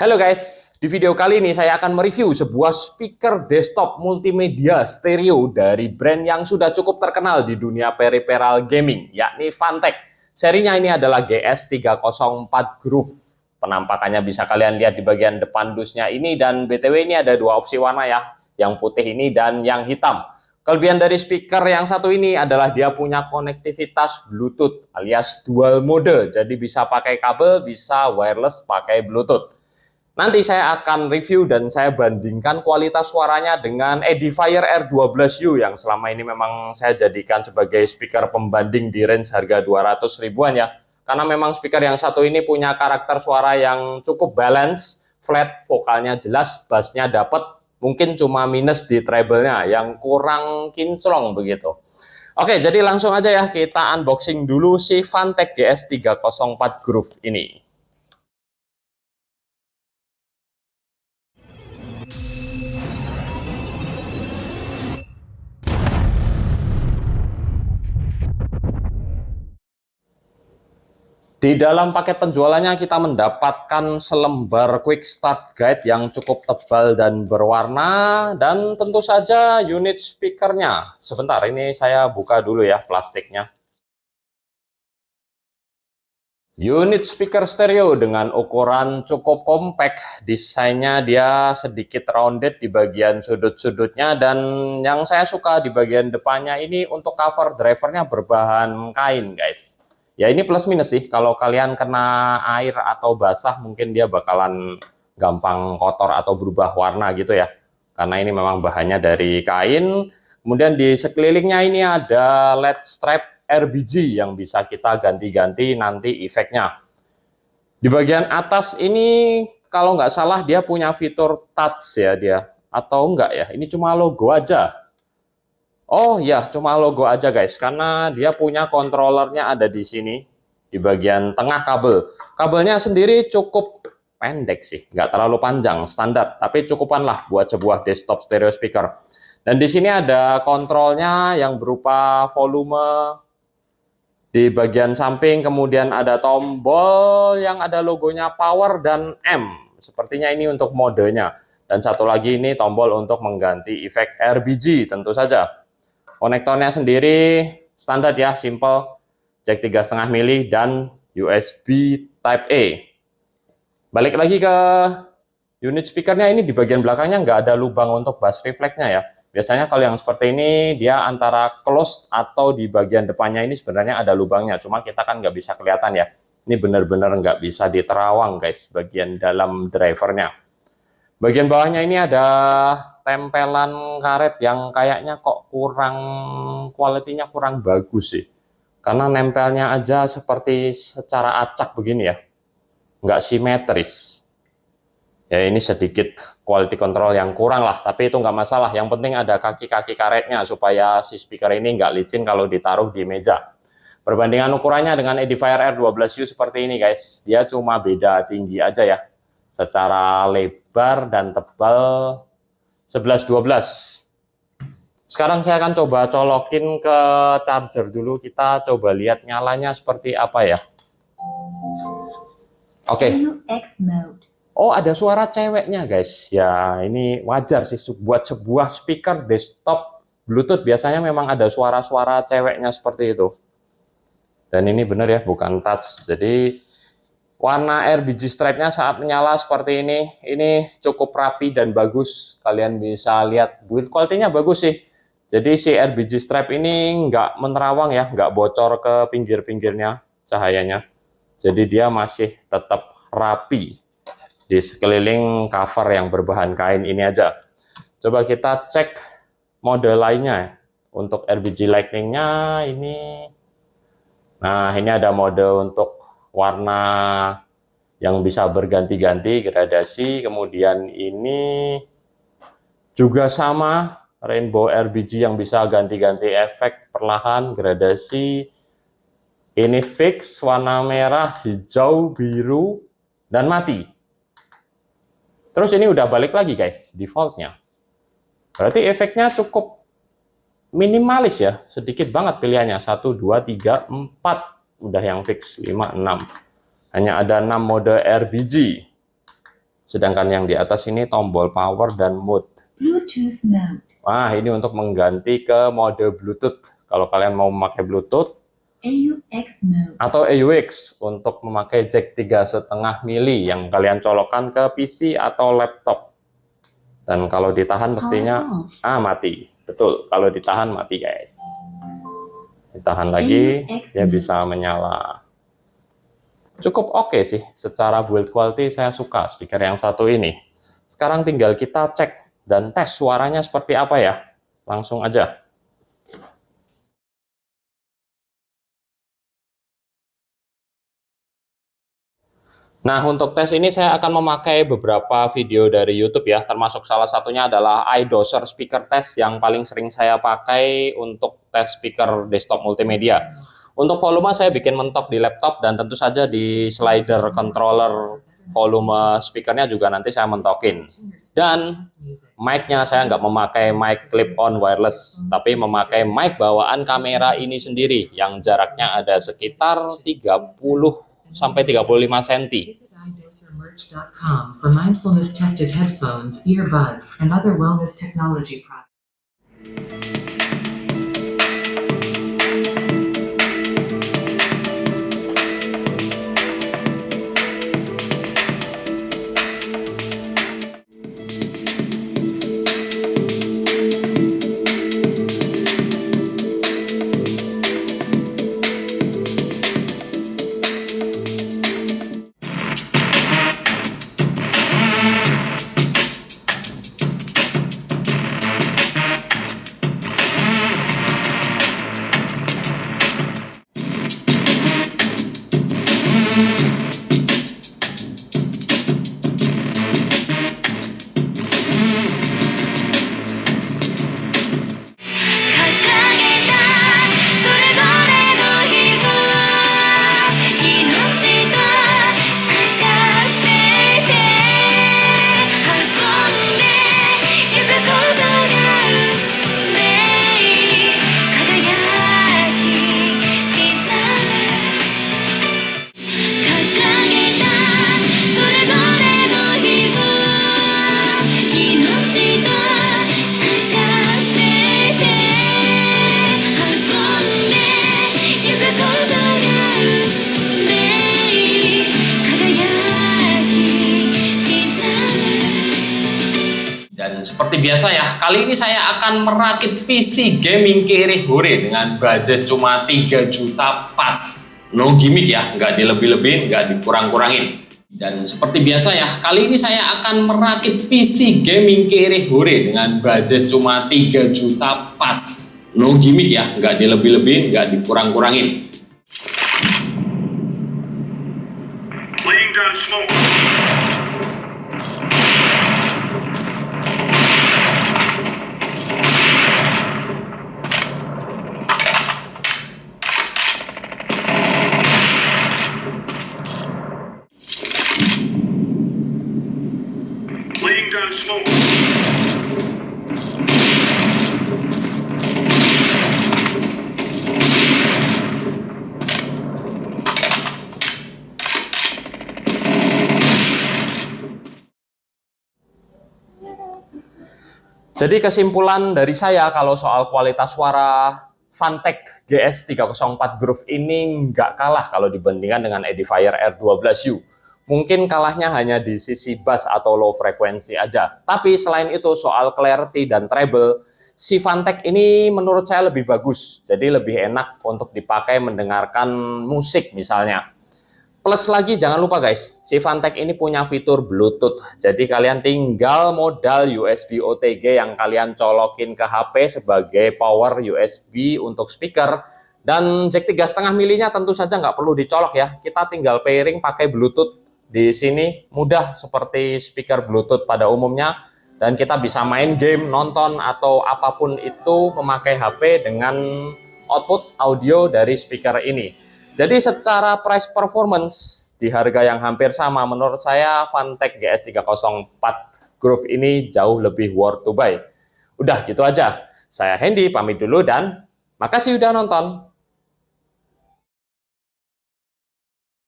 Halo guys, di video kali ini saya akan mereview sebuah speaker desktop multimedia stereo dari brand yang sudah cukup terkenal di dunia peripheral gaming, yakni Fantech. Serinya ini adalah GS304 Groove. Penampakannya bisa kalian lihat di bagian depan dusnya ini, dan BTW ini ada dua opsi warna ya, yang putih ini dan yang hitam. Kelebihan dari speaker yang satu ini adalah dia punya konektivitas Bluetooth alias dual mode, jadi bisa pakai kabel, bisa wireless pakai Bluetooth. Nanti saya akan review dan saya bandingkan kualitas suaranya dengan Edifier R12U yang selama ini memang saya jadikan sebagai speaker pembanding di range harga 200 ribuan ya. Karena memang speaker yang satu ini punya karakter suara yang cukup balance, flat, vokalnya jelas, bassnya dapat, mungkin cuma minus di treble-nya yang kurang kinclong begitu. Oke, jadi langsung aja ya kita unboxing dulu si Fantech GS304 Groove ini. Di dalam paket penjualannya kita mendapatkan selembar quick start guide yang cukup tebal dan berwarna, dan tentu saja unit speakernya. Sebentar, ini saya buka dulu ya plastiknya. Unit speaker stereo dengan ukuran cukup compact, desainnya dia sedikit rounded di bagian sudut-sudutnya, dan yang saya suka di bagian depannya ini untuk cover drivernya berbahan kain guys. Ya ini plus minus sih, kalau kalian kena air atau basah mungkin dia bakalan gampang kotor atau berubah warna gitu ya. Karena ini memang bahannya dari kain. Kemudian di sekelilingnya ini ada LED strap RBG yang bisa kita ganti-ganti nanti efeknya. Di bagian atas ini kalau nggak salah dia punya fitur touch ya dia. Atau enggak ya, ini cuma logo aja. Oh ya, cuma logo aja guys, karena dia punya controllernya ada di sini, di bagian tengah kabel. Kabelnya sendiri cukup pendek sih, nggak terlalu panjang, standar, tapi cukupan lah buat sebuah desktop stereo speaker. Dan di sini ada kontrolnya yang berupa volume di bagian samping, kemudian ada tombol yang ada logonya power dan M. Sepertinya ini untuk modenya. Dan satu lagi ini tombol untuk mengganti efek RBG tentu saja. Konektornya sendiri standar ya, simple, jack 3,5 mili dan USB Type A. Balik lagi ke unit speakernya, ini di bagian belakangnya nggak ada lubang untuk bass reflexnya ya. Biasanya kalau yang seperti ini dia antara closed atau di bagian depannya ini sebenarnya ada lubangnya, cuma kita kan nggak bisa kelihatan ya. Ini benar-benar nggak bisa diterawang guys, bagian dalam drivernya. Bagian bawahnya ini ada tempelan karet yang kayaknya kok kurang, kualitinya kurang bagus sih. Karena nempelnya aja seperti secara acak begini ya, nggak simetris. Ya ini sedikit quality control yang kurang lah, tapi itu nggak masalah. Yang penting ada kaki-kaki karetnya supaya si speaker ini nggak licin kalau ditaruh di meja. Perbandingan ukurannya dengan Edifier R12U seperti ini guys, dia cuma beda tinggi aja ya. Secara lebar dan tebal 11-12. Sekarang saya akan coba colokin ke charger dulu, kita coba lihat nyalanya seperti apa ya. Oke. Oh, ada suara ceweknya guys. Ya ini wajar sih buat sebuah speaker desktop Bluetooth, biasanya memang ada suara-suara ceweknya seperti itu. Dan ini bener ya, bukan touch. Jadi warna RBG stripe-nya saat menyala seperti ini cukup rapi dan bagus. Kalian bisa lihat build quality-nya bagus sih. Jadi si RBG stripe ini nggak menerawang ya, nggak bocor ke pinggir-pinggirnya cahayanya. Jadi dia masih tetap rapi di sekeliling cover yang berbahan kain ini aja. Coba kita cek mode lainnya. Untuk RBG Lightning-nya ini. Nah, ini ada mode untuk warna yang bisa berganti-ganti gradasi, kemudian ini juga sama rainbow RBG yang bisa ganti-ganti efek perlahan gradasi. Ini fix warna merah, hijau, biru, dan mati. Terus ini udah balik lagi guys, defaultnya. Berarti efeknya cukup minimalis ya, sedikit banget pilihannya, 1, 2, 3, 4. Udah yang fix 5, 6. Hanya ada 6 mode RBG. Sedangkan yang di atas ini tombol power dan mode. Bluetooth mode. Wah, ini untuk mengganti ke mode Bluetooth. Kalau kalian mau memakai Bluetooth AUX mode. atau AUX untuk memakai jack 3,5 mili yang kalian colokkan ke PC atau laptop. Dan kalau ditahan mestinya mati. Betul, kalau ditahan mati guys. Ditahan lagi dia bisa menyala. Cukup oke sih, secara build quality saya suka speaker yang satu ini. Sekarang tinggal kita cek dan tes suaranya seperti apa ya. Langsung aja. Nah, untuk tes ini saya akan memakai beberapa video dari YouTube ya, termasuk salah satunya adalah iDozer speaker test yang paling sering saya pakai untuk tes speaker desktop multimedia. Untuk volume saya bikin mentok di laptop dan tentu saja di slider controller volume speakernya juga nanti saya mentokin. Dan mic-nya saya nggak memakai mic clip-on wireless, tapi memakai mic bawaan kamera ini sendiri yang jaraknya ada sekitar 30 sampai 35 cm. For mindfulness tested headphones, earbuds, and other wellness technology products. Dan seperti biasa ya, kali ini saya akan merakit PC gaming kiri hore dengan budget cuma 3 juta pas. No gimmick ya, nggak dilebih-lebihin, nggak dikurang-kurangin. Dan seperti biasa ya, kali ini saya akan merakit PC gaming kiri hore dengan budget cuma 3 juta pas. No gimmick ya, nggak dilebih-lebihin, nggak dikurang-kurangin. Laying down smoke. Laying down smoke. Jadi kesimpulan dari saya kalau soal kualitas suara Fantech GS304 Groove ini nggak kalah kalau dibandingkan dengan Edifier R12U. Mungkin kalahnya hanya di sisi bass atau low frekuensi aja. Tapi selain itu soal clarity dan treble, si Fantech ini menurut saya lebih bagus. Jadi lebih enak untuk dipakai mendengarkan musik misalnya. Plus lagi jangan lupa guys, si Fantech ini punya fitur Bluetooth. Jadi kalian tinggal modal USB OTG yang kalian colokin ke HP sebagai power USB untuk speaker. Dan jack 3,5 milinya tentu saja nggak perlu dicolok ya. Kita tinggal pairing pakai Bluetooth di sini, mudah seperti speaker Bluetooth pada umumnya. Dan kita bisa main game, nonton, atau apapun itu memakai HP dengan output audio dari speaker ini. Jadi secara price performance di harga yang hampir sama, menurut saya Fantech GS304 Groove ini jauh lebih worth to buy. Udah gitu aja. Saya Hendy pamit dulu dan makasih udah nonton.